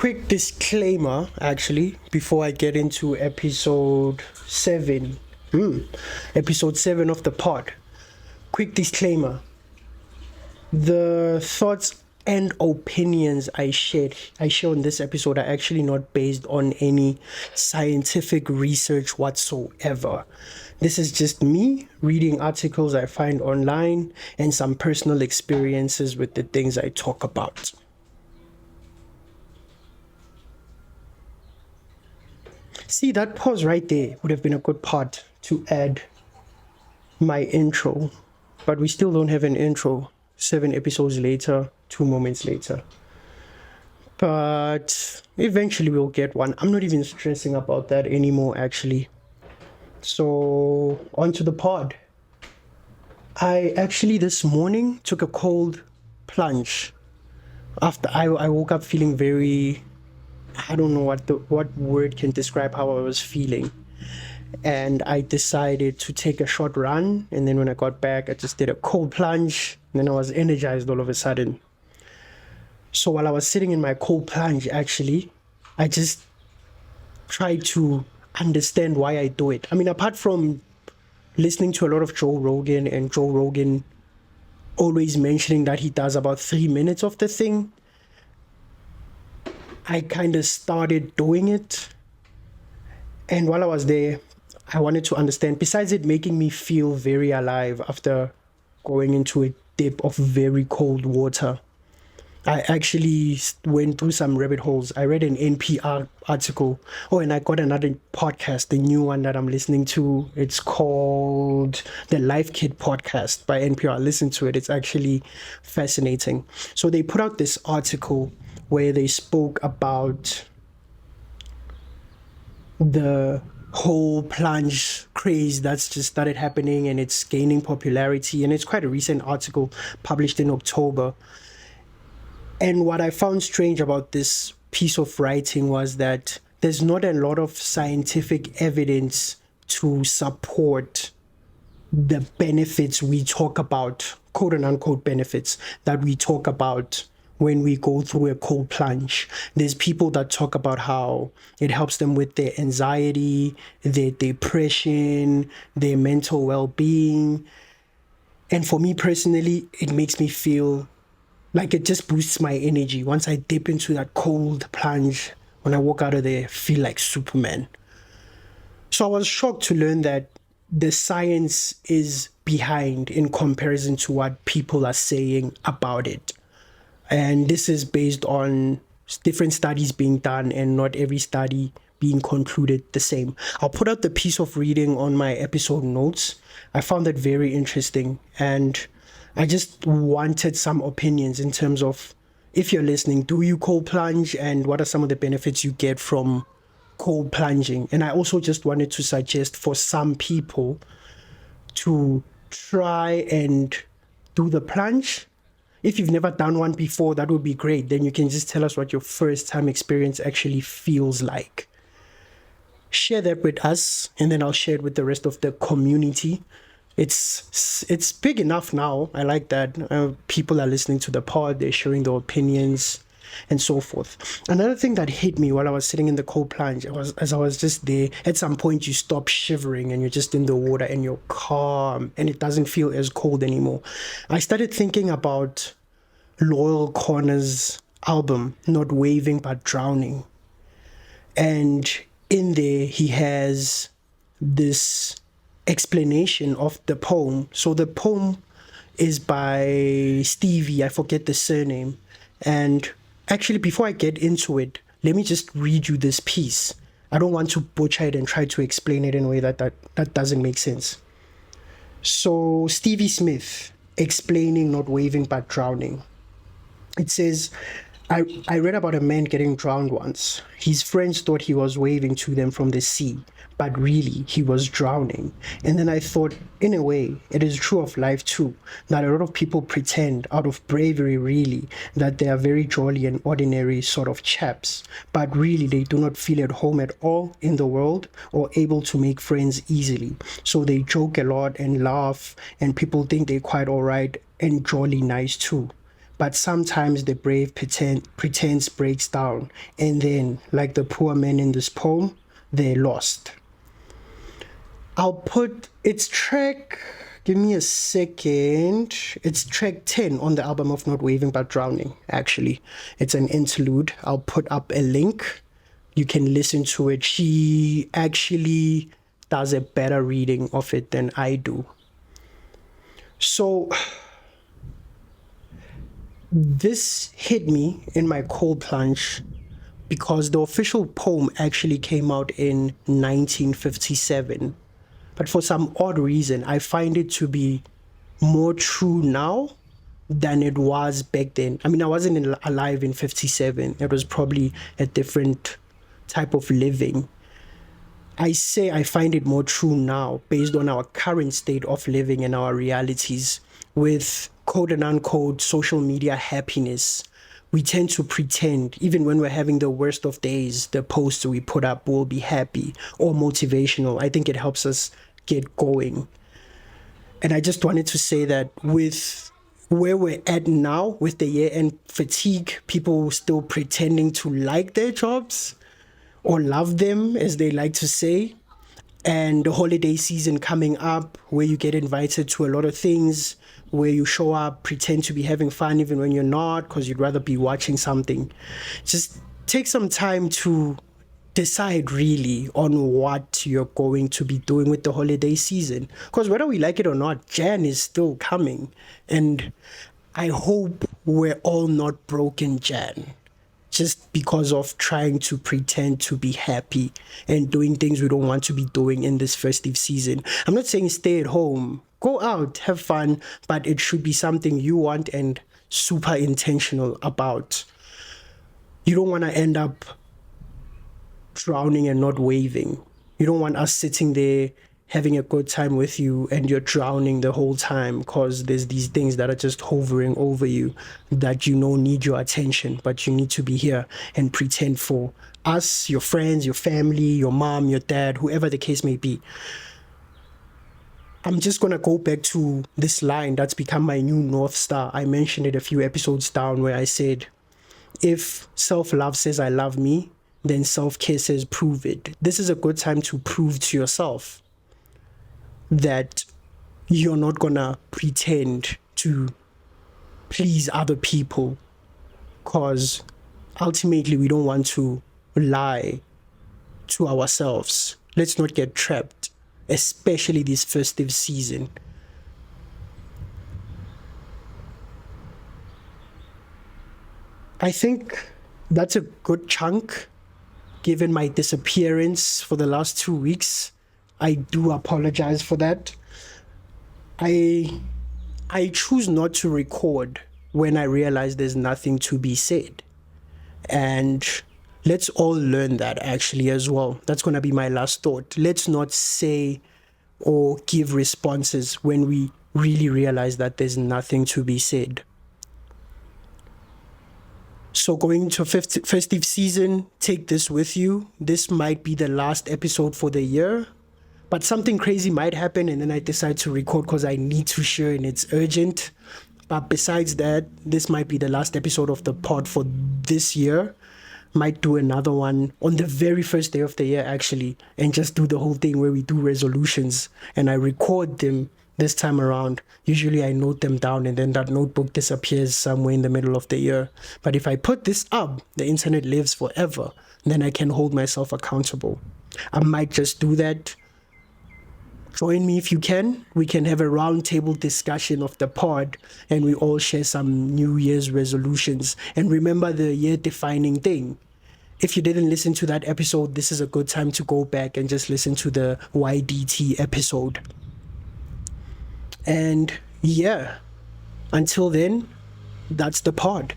quick disclaimer, actually, before I get into episode 7. Episode 7 of the pod. Quick disclaimer. The thoughts and opinions I share in this episode are actually not based on any scientific research whatsoever. This is just me reading articles I find online and some personal experiences with the things I talk about. See, that pause right there would have been a good part to add my intro, but we still don't have an intro 7 episodes later, 2 moments later. But eventually we'll get one. I'm not even stressing about that anymore, actually. So, on to the pod. I actually this morning took a cold plunge. After I woke up feeling very, I don't know what word can describe how I was feeling. And I decided to take a short run, and then when I got back I just did a cold plunge, and then I was energized all of a sudden. So while I was sitting in my cold plunge, actually, I just tried to understand why I do it. I mean, apart from listening to a lot of Joe Rogan, and Joe Rogan always mentioning that he does about 3 minutes of the thing, I kind of started doing it. And while I was there, I wanted to understand, besides it making me feel very alive after going into a dip of very cold water, I actually went through some rabbit holes. I read an NPR article. Oh, and I got another podcast, the new one that I'm listening to. It's called the Life Kit podcast by NPR. Listen to it. It's actually fascinating. So they put out this article where they spoke about the whole plunge craze that's just started happening, and it's gaining popularity. And it's quite a recent article published in October. And what I found strange about this piece of writing was that there's not a lot of scientific evidence to support the benefits we talk about, quote and unquote benefits that we talk about when we go through a cold plunge. There's people that talk about how it helps them with their anxiety, their depression, their mental well-being. And for me personally, it makes me feel like it just boosts my energy. Once I dip into that cold plunge, when I walk out of there, I feel like Superman. So I was shocked to learn that the science is behind in comparison to what people are saying about it. And this is based on different studies being done, and not every study being concluded the same. I'll put out the piece of reading on my episode notes. I found that very interesting, and I just wanted some opinions in terms of, if you're listening, do you cold plunge, and what are some of the benefits you get from cold plunging? And I also just wanted to suggest for some people to try and do the plunge. If you've never done one before, that would be great. Then you can just tell us what your first time experience actually feels like. Share that with us, and then I'll share it with the rest of the community. It's big enough now. I like that. People are listening to the pod, they're sharing their opinions and so forth. Another thing that hit me while I was sitting in the cold plunge, as I was just there, at some point you stop shivering and you're just in the water and you're calm and it doesn't feel as cold anymore. I started thinking about Loyal Connor's album, Not Waving But Drowning. And in there he has this explanation of the poem. So the poem is by Stevie, I forget the surname. And actually, before I get into it, let me just read you this piece. I don't want to butcher it and try to explain it in a way that doesn't make sense. So Stevie Smith explaining Not Waving But Drowning. It says, I read about a man getting drowned once. His friends thought he was waving to them from the sea, but really he was drowning. And then I thought, in a way, it is true of life too, that a lot of people pretend out of bravery really that they are very jolly and ordinary sort of chaps, but really they do not feel at home at all in the world or able to make friends easily. So they joke a lot and laugh, and people think they're quite all right and jolly nice too. but sometimes the brave pretense breaks down, and then, like the poor man in this poem, they're lost. I'll put its track, give me a second. It's track 10 on the album of Not Waving But Drowning, actually. It's an interlude. I'll put up a link. You can listen to it. She actually does a better reading of it than I do. So this hit me in my cold plunge because the official poem actually came out in 1957. But for some odd reason, I find it to be more true now than it was back then. I mean, I wasn't alive in 57. It was probably a different type of living. I say I find it more true now based on our current state of living and our realities with quote and unquote social media happiness. We tend to pretend, even when we're having the worst of days, the posts we put up will be happy or motivational. I think it helps us get going. And I just wanted to say that with where we're at now, with the year-end fatigue, people still pretending to like their jobs or love them, as they like to say, and the holiday season coming up where you get invited to a lot of things, where you show up, pretend to be having fun even when you're not because you'd rather be watching something. Just take some time to decide really on what you're going to be doing with the holiday season, because whether we like it or not, Jan is still coming, and I hope we're all not broken Jan just because of trying to pretend to be happy and doing things we don't want to be doing in this festive season. I'm not saying stay at home, go out, have fun, but it should be something you want and super intentional about. You don't want to end up drowning and not waving. You don't want us sitting there having a good time with you and you're drowning the whole time because there's these things that are just hovering over you that you know need your attention, but you need to be here and pretend for us, your friends, your family, your mom, your dad, whoever the case may be. I'm just going to go back to this line that's become my new North Star. I mentioned it a few episodes down where I said, if self-love says I love me, then self-care says prove it. This is a good time to prove to yourself that you're not gonna pretend to please other people, because ultimately we don't want to lie to ourselves. Let's not get trapped, especially this festive season. I think that's a good chunk given my disappearance for the last 2 weeks. I do apologize for that. I choose not to record when I realize there's nothing to be said. And let's all learn that actually as well. That's going to be my last thought. Let's not say or give responses when we really realize that there's nothing to be said. So going into festive season, take this with you. This might be the last episode for the year, but something crazy might happen and then I decide to record because I need to share and it's urgent. But besides that, this might be the last episode of the pod for this year. Might do another one on the very first day of the year actually, and just do the whole thing where we do resolutions and I record them this time around. Usually I note them down and then that notebook disappears somewhere in the middle of the year. But if I put this up, the internet lives forever. Then I can hold myself accountable. I might just do that. Join me if you can. We can have a roundtable discussion of the pod and we all share some New Year's resolutions and remember the year defining thing. If you didn't listen to that episode, this is a good time to go back and just listen to the YDT episode. And yeah, until then, that's the pod.